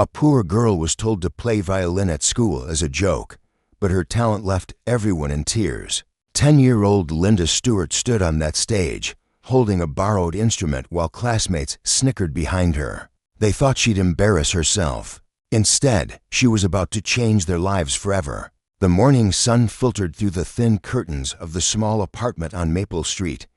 A poor girl was told to play violin at school as a joke, but her talent left everyone in tears. 10-year-old Linda Stewart stood on that stage, holding a borrowed instrument while classmates snickered behind her. They thought she'd embarrass herself. Instead, she was about to change their lives forever. The morning sun filtered through the thin curtains of the small apartment on Maple Street,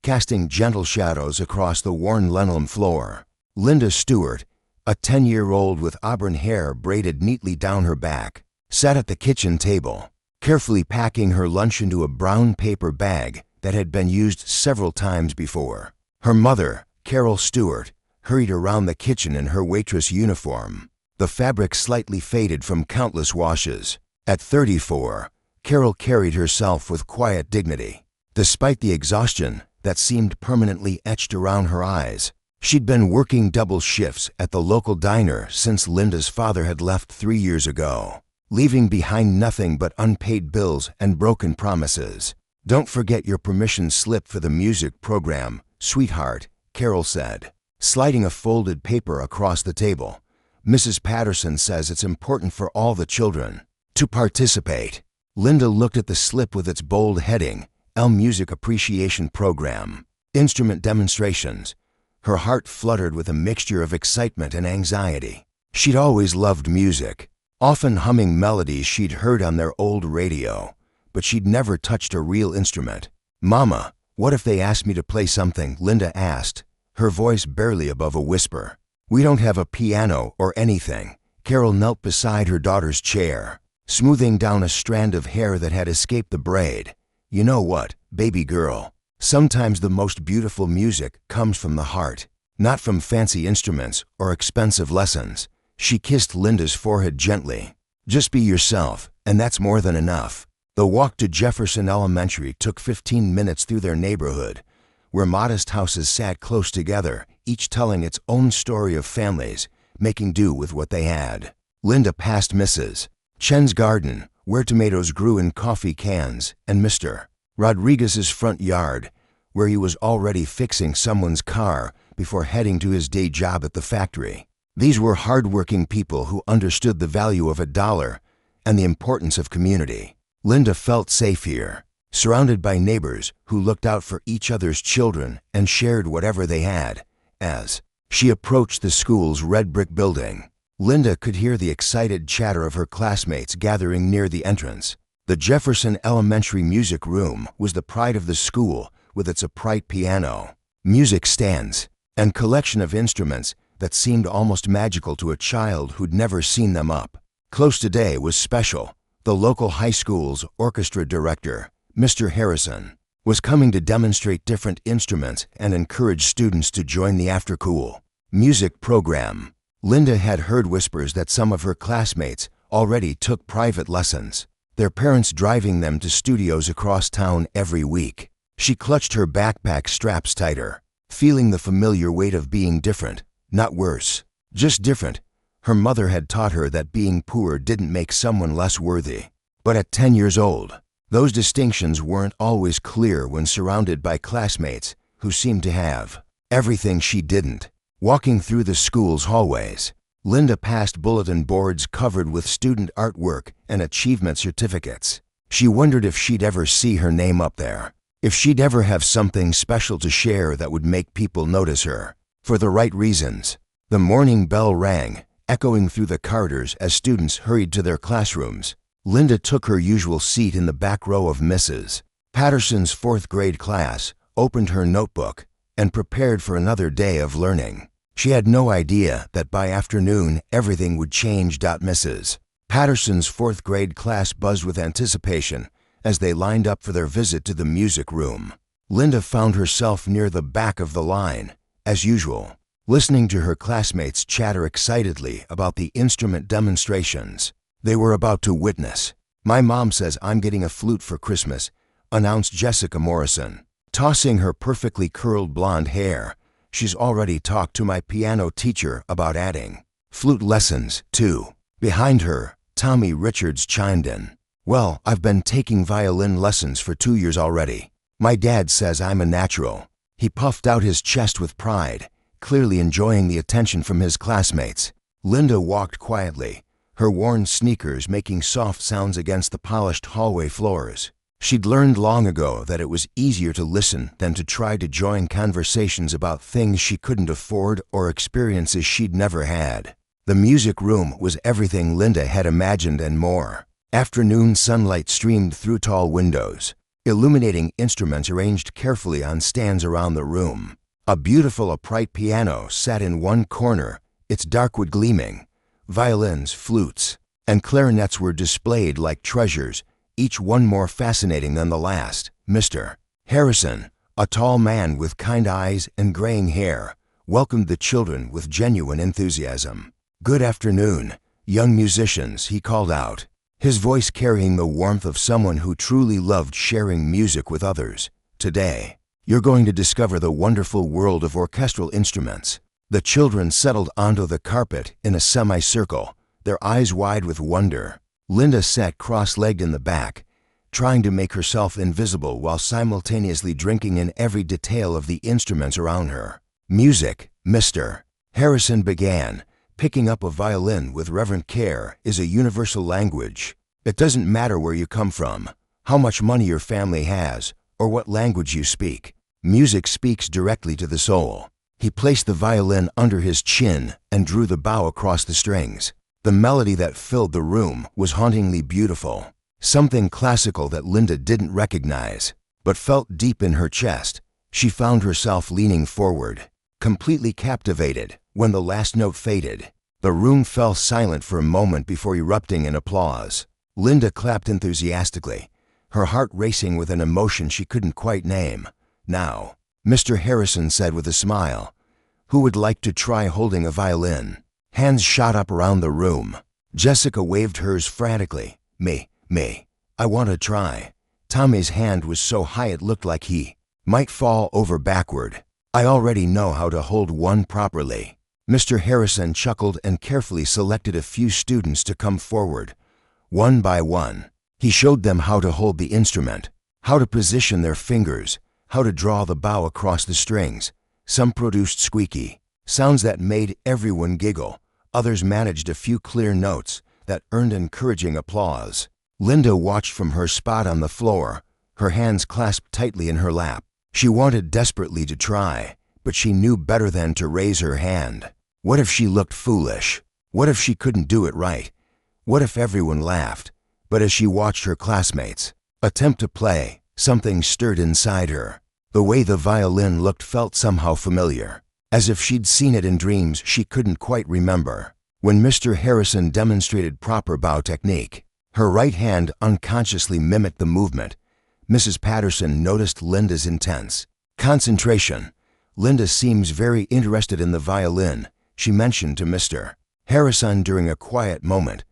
casting gentle shadows across the worn linoleum floor. Linda Stewart, a 10-year-old with auburn hair braided neatly down her back, sat at the kitchen table, carefully packing her lunch into a brown paper bag that had been used several times before. Her mother, Carol Stewart, hurried around the kitchen in her waitress uniform, the fabric slightly faded from countless washes. At 34, Carol carried herself with quiet dignity. Despite the exhaustion that seemed permanently etched around her eyes, she'd been working double shifts at the local diner since Linda's father had left 3 years ago, leaving behind nothing but unpaid bills and broken promises. "Don't forget your permission slip for the music program, sweetheart," Carol said, sliding a folded paper across the table. "Mrs. Patterson says it's important for all the children to participate." Linda looked at the slip with its bold heading, "L Music Appreciation Program, Instrument Demonstrations." Her heart fluttered with a mixture of excitement and anxiety. She'd always loved music, often humming melodies she'd heard on their old radio, but she'd never touched a real instrument. "Mama, what if they asked me to play something?" Linda asked, her voice barely above a whisper. "We don't have a piano or anything." Carol knelt beside her daughter's chair, smoothing down a strand of hair that had escaped the braid. "You know what, baby girl? Sometimes the most beautiful music comes from the heart, not from fancy instruments or expensive lessons." She kissed Linda's forehead gently. "Just be yourself, and that's more than enough." The walk to Jefferson Elementary took 15 minutes through their neighborhood, where modest houses sat close together, each telling its own story of families making do with what they had. Linda passed Mrs. Chen's garden, where tomatoes grew in coffee cans, and Mr. Rodriguez's front yard, where he was already fixing someone's car before heading to his day job at the factory. These were hard-working people who understood the value of a dollar and the importance of community. Linda felt safe here, surrounded by neighbors who looked out for each other's children and shared whatever they had. As she approached the school's red brick building, Linda could hear the excited chatter of her classmates gathering near the entrance. The Jefferson Elementary music room was the pride of the school, with its upright piano, music stands, and collection of instruments that seemed almost magical to a child who'd never seen them up. Close today was special. The local high school's orchestra director, Mr. Harrison, was coming to demonstrate different instruments and encourage students to join the after-school music program. Linda had heard whispers that some of her classmates already took private lessons, their parents driving them to studios across town every week. She clutched her backpack straps tighter, feeling the familiar weight of being different, not worse, just different. Her mother had taught her that being poor didn't make someone less worthy. But at 10 years old, those distinctions weren't always clear when surrounded by classmates who seemed to have everything she didn't. Walking through the school's hallways, Linda passed bulletin boards covered with student artwork and achievement certificates. She wondered if she'd ever see her name up there, if she'd ever have something special to share that would make people notice her, for the right reasons. The morning bell rang, echoing through the corridors as students hurried to their classrooms. Linda took her usual seat in the back row of Mrs. Patterson's 4th grade class, opened her notebook, and prepared for another day of learning. She had no idea that by afternoon everything would change. Mrs. Patterson's 4th grade class buzzed with anticipation as they lined up for their visit to the music room. Linda found herself near the back of the line, as usual, listening to her classmates chatter excitedly about the instrument demonstrations they were about to witness. "My mom says I'm getting a flute for Christmas," announced Jessica Morrison, tossing her perfectly curled blonde hair. "She's already talked to my piano teacher about adding flute lessons, too." Behind her, Tommy Richards chimed in. "Well, I've been taking violin lessons for 2 years already. My dad says I'm a natural." He puffed out his chest with pride, clearly enjoying the attention from his classmates. Linda walked quietly, her worn sneakers making soft sounds against the polished hallway floors. She'd learned long ago that it was easier to listen than to try to join conversations about things she couldn't afford or experiences she'd never had. The music room was everything Linda had imagined and more. Afternoon sunlight streamed through tall windows, illuminating instruments arranged carefully on stands around the room. A beautiful upright piano sat in one corner, its darkwood gleaming. Violins, flutes, and clarinets were displayed like treasures, each one more fascinating than the last. Mr. Harrison, a tall man with kind eyes and graying hair, welcomed the children with genuine enthusiasm. "Good afternoon, young musicians," he called out, his voice carrying the warmth of someone who truly loved sharing music with others. "Today, you're going to discover the wonderful world of orchestral instruments." The children settled onto the carpet in a semicircle, their eyes wide with wonder. Linda sat cross-legged in the back, trying to make herself invisible while simultaneously drinking in every detail of the instruments around her. "Music," Mr. Harrison began, picking up a violin with reverent care, "is a universal language. It doesn't matter where you come from, how much money your family has, or what language you speak. Music speaks directly to the soul." He placed the violin under his chin and drew the bow across the strings. The melody that filled the room was hauntingly beautiful, something classical that Linda didn't recognize, but felt deep in her chest. She found herself leaning forward, completely captivated, when the last note faded. The room fell silent for a moment before erupting in applause. Linda clapped enthusiastically, her heart racing with an emotion she couldn't quite name. "Now," Mr. Harrison said with a smile, "who would like to try holding a violin?" Hands shot up around the room. Jessica waved hers frantically. Me. I want to try." Tommy's hand was so high it looked like he might fall over backward. "I already know how to hold one properly." Mr. Harrison chuckled and carefully selected a few students to come forward. One by one, he showed them how to hold the instrument, how to position their fingers, how to draw the bow across the strings. Some produced squeaky sounds that made everyone giggle. Others managed a few clear notes that earned encouraging applause. Linda watched from her spot on the floor, her hands clasped tightly in her lap. She wanted desperately to try, but she knew better than to raise her hand. What if she looked foolish? What if she couldn't do it right? What if everyone laughed? But as she watched her classmates attempt to play, something stirred inside her. The way the violin looked felt somehow familiar, as if she'd seen it in dreams she couldn't quite remember. When Mr. Harrison demonstrated proper bow technique, her right hand unconsciously mimicked the movement. Mrs. Patterson noticed Linda's intense concentration. "Linda seems very interested in the violin," she mentioned to Mr. Harrison during a quiet moment.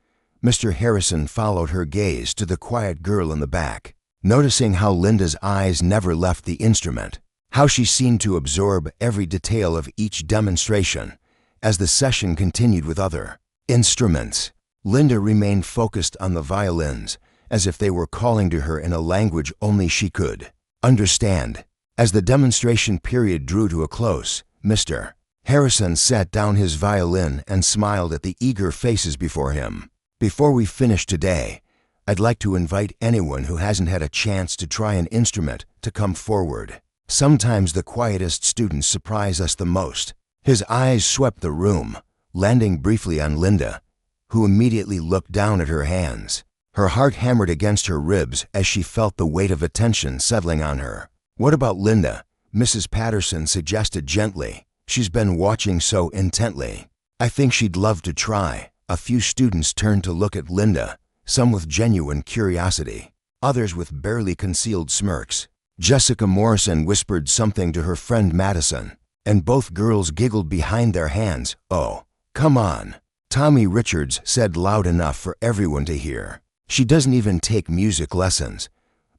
Mr. Harrison followed her gaze to the quiet girl in the back, noticing how Linda's eyes never left the instrument, how she seemed to absorb every detail of each demonstration. As the session continued with other instruments, Linda remained focused on the violins, as if they were calling to her in a language only she could understand. As the demonstration period drew to a close, Mr. Harrison set down his violin and smiled at the eager faces before him. "Before we finish today, I'd like to invite anyone who hasn't had a chance to try an instrument to come forward. Sometimes the quietest students surprise us the most." His eyes swept the room, landing briefly on Linda, who immediately looked down at her hands. Her heart hammered against her ribs as she felt the weight of attention settling on her. "What about Linda?" Mrs. Patterson suggested gently. "She's been watching so intently. I think she'd love to try." A few students turned to look at Linda, some with genuine curiosity, others with barely concealed smirks. Jessica Morrison whispered something to her friend Madison, and both girls giggled behind their hands. "Oh, come on," Tommy Richards said loud enough for everyone to hear. "She doesn't even take music lessons.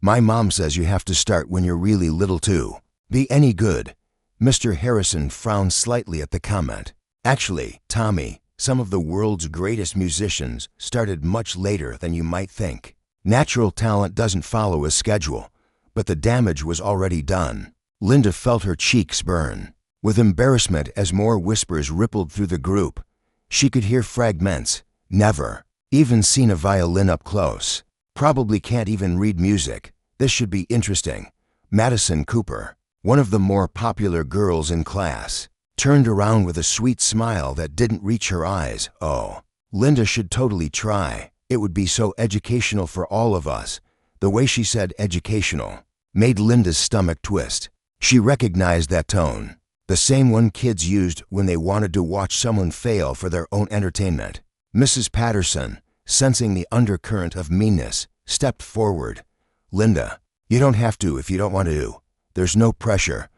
My mom says you have to start when you're really little to be any good." Mr. Harrison frowned slightly at the comment. "Actually, Tommy, some of the world's greatest musicians started much later than you might think. Natural talent doesn't follow a schedule, but the damage was already done." Linda felt her cheeks burn with embarrassment as more whispers rippled through the group. She could hear fragments. Never even seen a violin up close. Probably can't even read music. This should be interesting. Madison Cooper, one of the more popular girls in class, turned around with a sweet smile that didn't reach her eyes. Oh, Linda should totally try. It would be so educational for all of us. The way she said educational made Linda's stomach twist. She recognized that tone, the same one kids used when they wanted to watch someone fail for their own entertainment. Mrs. Patterson, sensing the undercurrent of meanness, stepped forward. Linda, you don't have to if you don't want to. There's no pressure.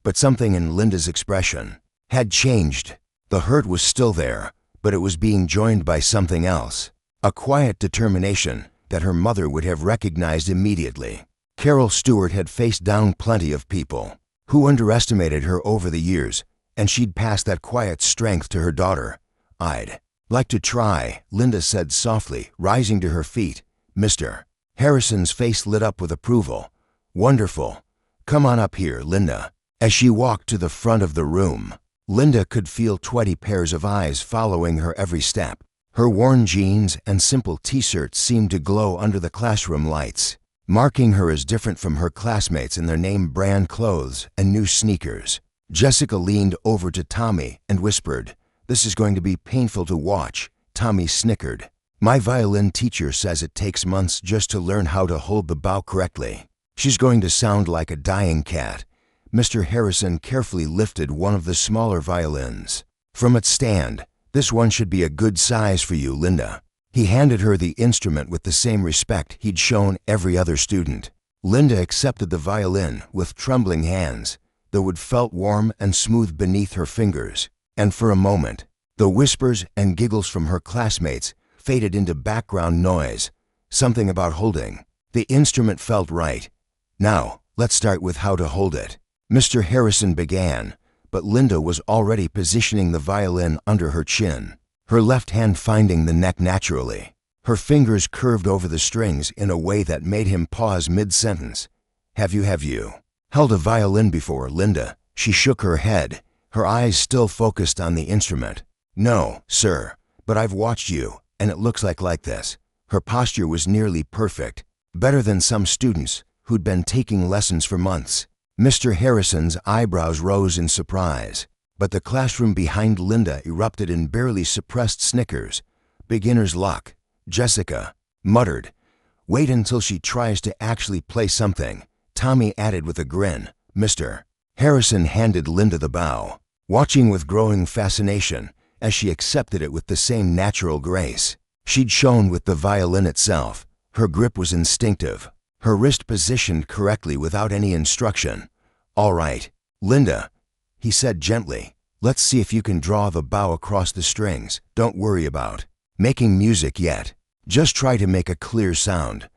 But something in Linda's expression had changed. The hurt was still there, but it was being joined by something else. A quiet determination that her mother would have recognized immediately. Carol Stewart had faced down plenty of people who underestimated her over the years, and she'd passed that quiet strength to her daughter. I'd like to try, Linda said softly, rising to her feet. Mr. Harrison's face lit up with approval. Wonderful. Come on up here, Linda. As she walked to the front of the room, Linda could feel 20 pairs of eyes following her every step. Her worn jeans and simple t-shirt seemed to glow under the classroom lights, marking her as different from her classmates in their name brand clothes and new sneakers. Jessica leaned over to Tommy and whispered, "This is going to be painful to watch." Tommy snickered. "My violin teacher says it takes months just to learn how to hold the bow correctly. She's going to sound like a dying cat." Mr. Harrison carefully lifted one of the smaller violins from its stand. "This one should be a good size for you, Linda." He handed her the instrument with the same respect he'd shown every other student. Linda accepted the violin with trembling hands, though it felt warm and smooth beneath her fingers. And for a moment, the whispers and giggles from her classmates faded into background noise. Something about holding the instrument felt right. "Now, let's start with how to hold it," Mr. Harrison began, but Linda was already positioning the violin under her chin, her left hand finding the neck naturally. Her fingers curved over the strings in a way that made him pause mid-sentence. Have you held a violin before, Linda?" She shook her head, her eyes still focused on the instrument. "No, sir, but I've watched you, and it looks like this." Her posture was nearly perfect, better than some students who'd been taking lessons for months. Mr. Harrison's eyebrows rose in surprise, but the classroom behind Linda erupted in barely suppressed snickers. "Beginner's luck," Jessica muttered. "Wait until she tries to actually play something," Tommy added with a grin. Mr. Harrison handed Linda the bow, watching with growing fascination as she accepted it with the same natural grace she'd shown with the violin itself. Her grip was instinctive, her wrist positioned correctly without any instruction. "All right, Linda," he said gently, "let's see if you can draw the bow across the strings. Don't worry about making music yet. Just try to make a clear sound."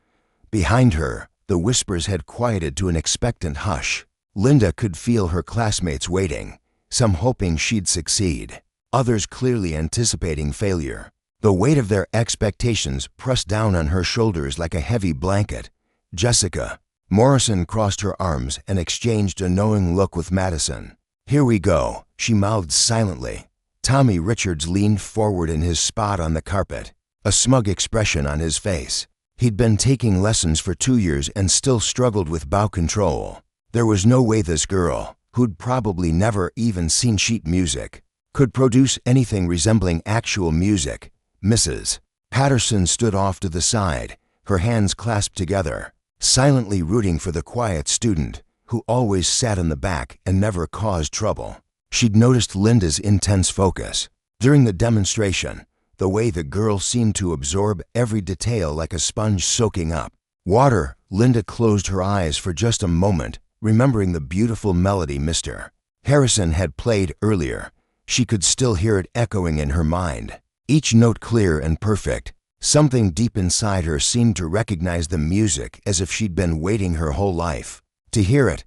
Behind her, the whispers had quieted to an expectant hush. Linda could feel her classmates waiting, some hoping she'd succeed, others clearly anticipating failure. The weight of their expectations pressed down on her shoulders like a heavy blanket. "Jessica." Morrison crossed her arms and exchanged a knowing look with Madison. "Here we go," she mouthed silently. Tommy Richards leaned forward in his spot on the carpet, a smug expression on his face. He'd been taking lessons for 2 years and still struggled with bow control. There was no way this girl, who'd probably never even seen sheet music, could produce anything resembling actual music. Mrs. Patterson stood off to the side, her hands clasped together, silently rooting for the quiet student who always sat in the back and never caused trouble. She'd noticed Linda's intense focus during the demonstration, the way the girl seemed to absorb every detail like a sponge soaking up water. Linda closed her eyes for just a moment, remembering the beautiful melody Mr. Harrison had played earlier. She could still hear it echoing in her mind, each note clear and perfect. Something deep inside her seemed to recognize the music as if she'd been waiting her whole life to hear it.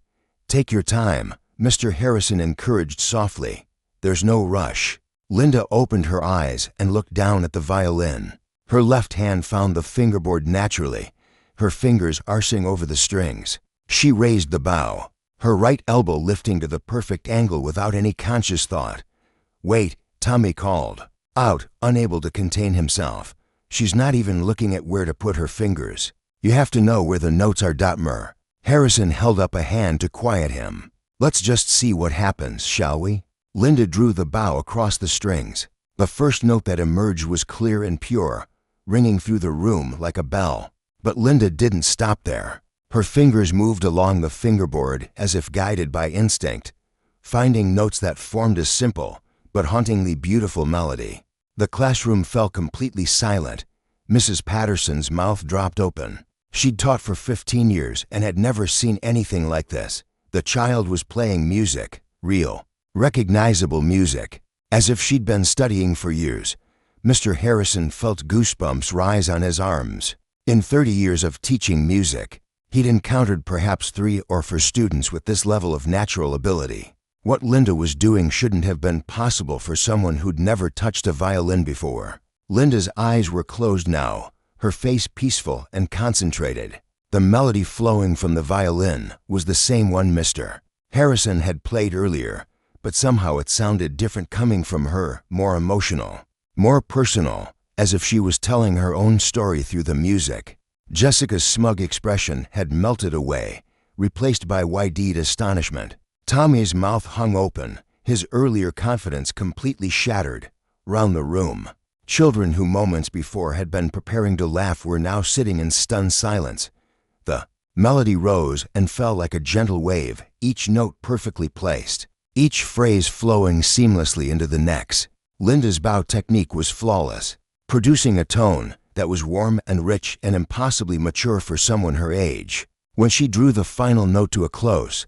"Take your time," Mr. Harrison encouraged softly. "There's no rush." Linda opened her eyes and looked down at the violin. Her left hand found the fingerboard naturally, her fingers arcing over the strings. She raised the bow, her right elbow lifting to the perfect angle without any conscious thought. "Wait," Tommy called. out, unable to contain himself. She's not even looking at where to put her fingers. You have to know where the notes are. Mur. Harrison held up a hand to quiet him. Let's just see what happens, shall we? Linda drew the bow across the strings. The first note that emerged was clear and pure, ringing through the room like a bell. But Linda didn't stop there. Her fingers moved along the fingerboard as if guided by instinct, finding notes that formed a simple but hauntingly beautiful melody. The classroom fell completely silent. Mrs. Patterson's mouth dropped open. She'd taught for 15 years and had never seen anything like this. The child was playing music, real, recognizable music, as if she'd been studying for years. Mr. Harrison felt goosebumps rise on his arms. In 30 years of teaching music, he'd encountered perhaps 3 or 4 students with this level of natural ability. What Linda was doing shouldn't have been possible for someone who'd never touched a violin before. Linda's eyes were closed now, her face peaceful and concentrated. The melody flowing from the violin was the same one Mr. Harrison had played earlier, but somehow it sounded different coming from her, more emotional, more personal, as if she was telling her own story through the music. Jessica's smug expression had melted away, replaced by wide-eyed astonishment. Tommy's mouth hung open, his earlier confidence completely shattered. Round the room, children who moments before had been preparing to laugh were now sitting in stunned silence. The melody rose and fell like a gentle wave, each note perfectly placed, each phrase flowing seamlessly into the next. Linda's bow technique was flawless, producing a tone that was warm and rich and impossibly mature for someone her age. When she drew the final note to a close,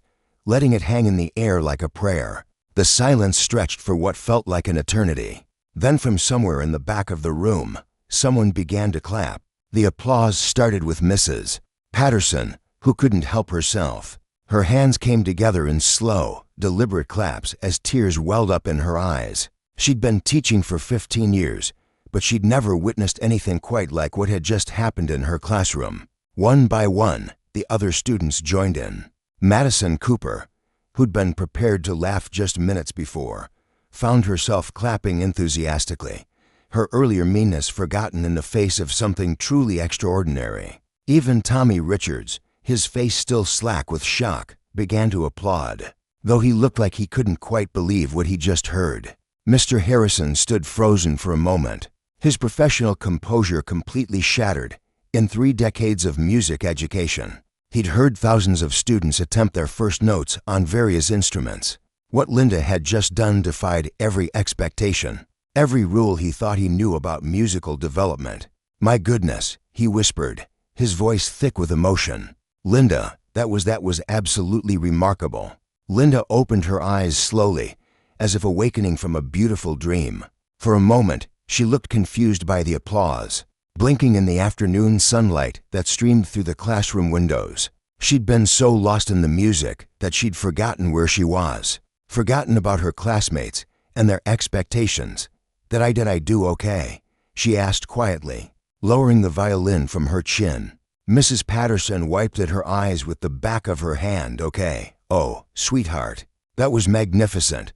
letting it hang in the air like a prayer, the silence stretched for what felt like an eternity. Then from somewhere in the back of the room, someone began to clap. The applause started with Mrs. Patterson, who couldn't help herself. Her hands came together in slow, deliberate claps as tears welled up in her eyes. She'd been teaching for 15 years, but she'd never witnessed anything quite like what had just happened in her classroom. One by one, the other students joined in. Madison Cooper, who'd been prepared to laugh just minutes before, found herself clapping enthusiastically, her earlier meanness forgotten in the face of something truly extraordinary. Even Tommy Richards, his face still slack with shock, began to applaud, though he looked like he couldn't quite believe what he just heard. Mr. Harrison stood frozen for a moment, his professional composure completely shattered. In 3 decades of music education, he'd heard thousands of students attempt their first notes on various instruments. What Linda had just done defied every expectation, every rule he thought he knew about musical development. "My goodness," he whispered, his voice thick with emotion. "Linda, that was absolutely remarkable." Linda opened her eyes slowly, as if awakening from a beautiful dream. For a moment, she looked confused by the applause, blinking in the afternoon sunlight that streamed through the classroom windows. She'd been so lost in the music that she'd forgotten where she was, forgotten about her classmates and their expectations. Did I do okay?" she asked quietly, lowering the violin from her chin. Mrs. Patterson wiped at her eyes with the back of her hand. "Okay. Oh, sweetheart, that was magnificent.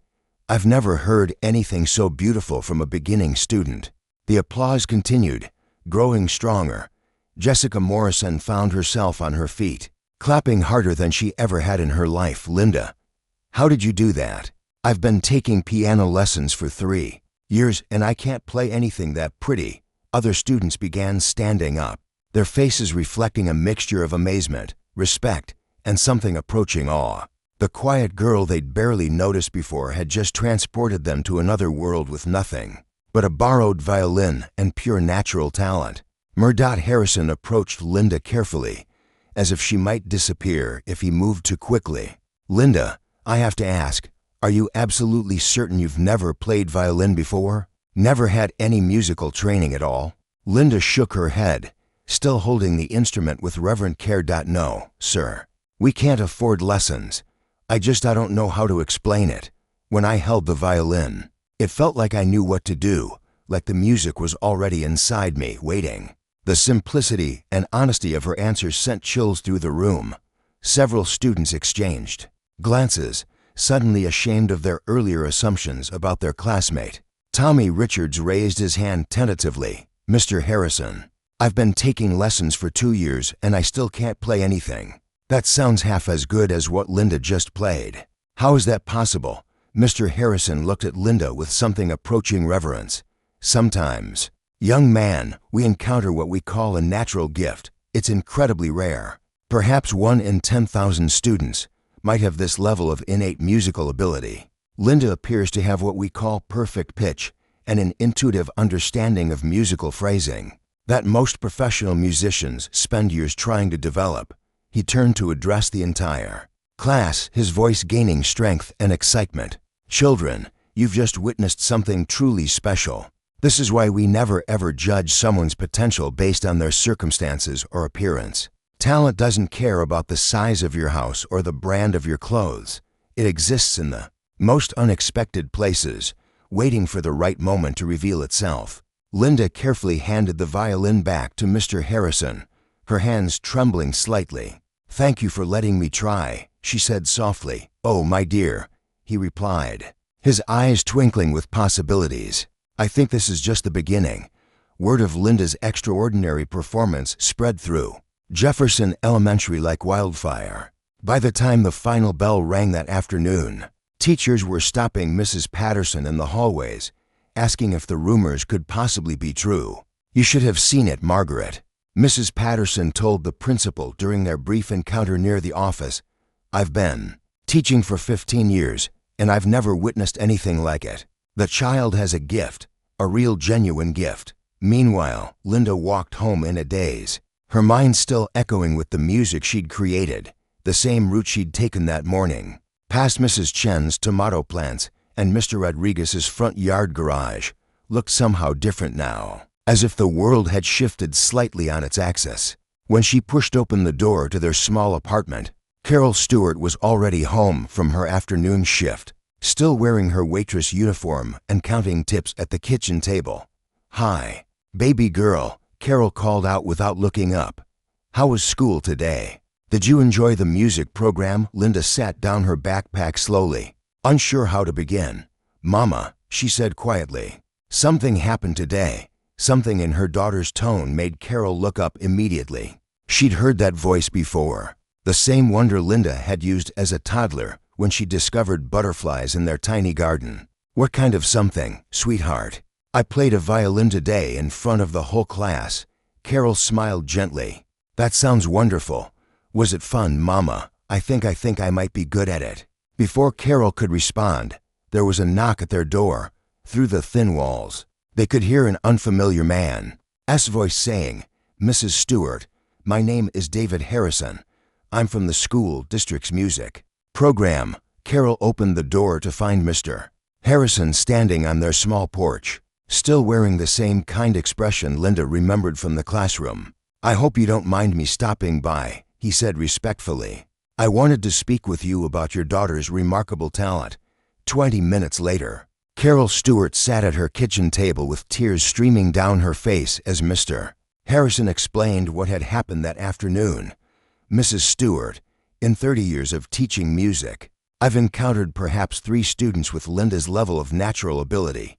I've never heard anything so beautiful from a beginning student." The applause continued, growing stronger. Jessica Morrison found herself on her feet, clapping harder than she ever had in her life. "Linda, how did you do that? I've been taking piano lessons for 3 years and I can't play anything that pretty." Other students began standing up, their faces reflecting a mixture of amazement, respect, and something approaching awe. The quiet girl they'd barely noticed before had just transported them to another world with nothing but a borrowed violin and pure natural talent. Murdoch Harrison approached Linda carefully, as if she might disappear if he moved too quickly. "Linda, I have to ask, are you absolutely certain you've never played violin before? Never had any musical training at all?" Linda shook her head, still holding the instrument with reverent care. "No, sir. We can't afford lessons. I don't know how to explain it. When I held the violin, it felt like I knew what to do, like the music was already inside me, waiting." The simplicity and honesty of her answers sent chills through the room. Several students exchanged glances, suddenly ashamed of their earlier assumptions about their classmate. Tommy Richards raised his hand tentatively. Mr. Harrison, I've been taking lessons for 2 years and I still can't play anything. That sounds half as good as what Linda just played. How is that possible? Mr. Harrison looked at Linda with something approaching reverence. Sometimes, young man, we encounter what we call a natural gift. It's incredibly rare. Perhaps 1 in 10,000 students might have this level of innate musical ability. Linda appears to have what we call perfect pitch and an intuitive understanding of musical phrasing that most professional musicians spend years trying to develop. He turned to address the entire class, his voice gaining strength and excitement. Children, you've just witnessed something truly special. This is why we never ever judge someone's potential based on their circumstances or appearance. Talent doesn't care about the size of your house or the brand of your clothes. It exists in the most unexpected places, waiting for the right moment to reveal itself. Linda carefully handed the violin back to Mr. Harrison, her hands trembling slightly. "Thank you for letting me try," she said softly. "Oh, my dear," he replied, his eyes twinkling with possibilities. "I think this is just the beginning." Word of Linda's extraordinary performance spread through Jefferson Elementary like wildfire. By the time the final bell rang that afternoon, teachers were stopping Mrs. Patterson in the hallways, asking if the rumors could possibly be true. "You should have seen it, Margaret," Mrs. Patterson told the principal during their brief encounter near the office. "I've been teaching for 15 years, and I've never witnessed anything like it. The child has a gift, a real genuine gift." Meanwhile, Linda walked home in a daze, her mind still echoing with the music she'd created, the same route she'd taken that morning. Past Mrs. Chen's tomato plants and Mr. Rodriguez's front yard garage looked somehow different now, as if the world had shifted slightly on its axis. When she pushed open the door to their small apartment, Carol Stewart was already home from her afternoon shift, still wearing her waitress uniform and counting tips at the kitchen table. "Hi, baby girl," Carol called out without looking up. "How was school today? Did you enjoy the music program?" Linda sat down her backpack slowly, unsure how to begin. "Mama," she said quietly, "something happened today." Something in her daughter's tone made Carol look up immediately. She'd heard that voice before, the same wonder Linda had used as a toddler when she discovered butterflies in their tiny garden. "What kind of something, sweetheart?" "I played a violin today in front of the whole class." Carol smiled gently. "That sounds wonderful. Was it fun, Mama? I think I might be good at it." Before Carol could respond, there was a knock at their door. Through the thin walls, they could hear an unfamiliar man's voice saying, "Mrs. Stewart, my name is David Harrison. I'm from the school district's music program." Carol opened the door to find Mr. Harrison standing on their small porch, still wearing the same kind expression Linda remembered from the classroom. "I hope you don't mind me stopping by," he said respectfully. "I wanted to speak with you about your daughter's remarkable talent." 20 minutes later, Carol Stewart sat at her kitchen table with tears streaming down her face as Mr. Harrison explained what had happened that afternoon. "Mrs. Stewart, in 30 years of teaching music, I've encountered perhaps 3 students with Linda's level of natural ability.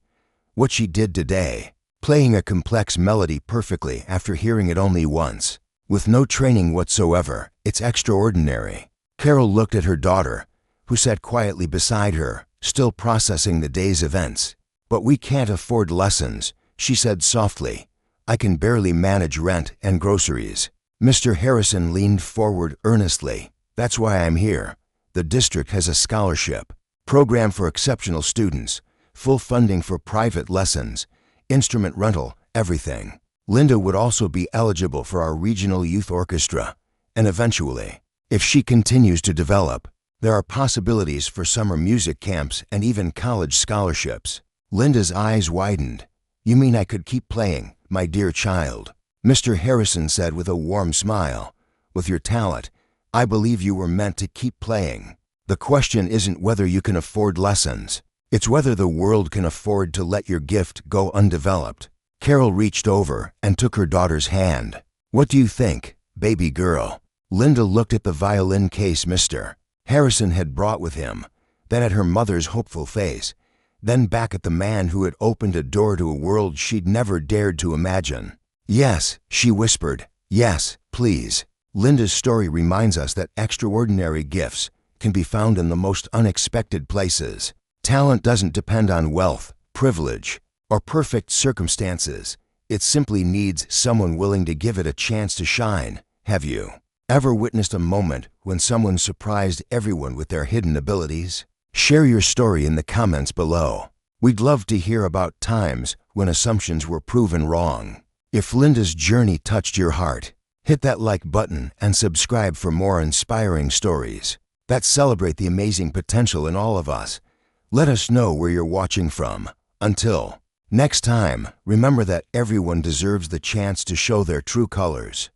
What she did today, playing a complex melody perfectly after hearing it only once, with no training whatsoever, it's extraordinary." Carol looked at her daughter, who sat quietly beside her, still processing the day's events. "But we can't afford lessons," she said softly. "I can barely manage rent and groceries." Mr. Harrison leaned forward earnestly. "That's why I'm here. The district has a scholarship program for exceptional students, full funding for private lessons, instrument rental, everything. Linda would also be eligible for our regional youth orchestra, and eventually, if she continues to develop, there are possibilities for summer music camps and even college scholarships." Linda's eyes widened. "You mean I could keep playing, my dear child?" Mr. Harrison said with a warm smile. "With your talent, I believe you were meant to keep playing. The question isn't whether you can afford lessons. It's whether the world can afford to let your gift go undeveloped." Carol reached over and took her daughter's hand. "What do you think, baby girl?" Linda looked at the violin case Mr. Harrison had brought with him, then at her mother's hopeful face. then back at the man who had opened a door to a world she'd never dared to imagine. "Yes," she whispered. "Yes, please." Linda's story reminds us that extraordinary gifts can be found in the most unexpected places. Talent doesn't depend on wealth, privilege, or perfect circumstances. It simply needs someone willing to give it a chance to shine. Have you ever witnessed a moment when someone surprised everyone with their hidden abilities? Share your story in the comments below. We'd love to hear about times when assumptions were proven wrong. If Linda's journey touched your heart, hit that like button and subscribe for more inspiring stories that celebrate the amazing potential in all of us. Let us know where you're watching from. Until next time, remember that everyone deserves the chance to show their true colors.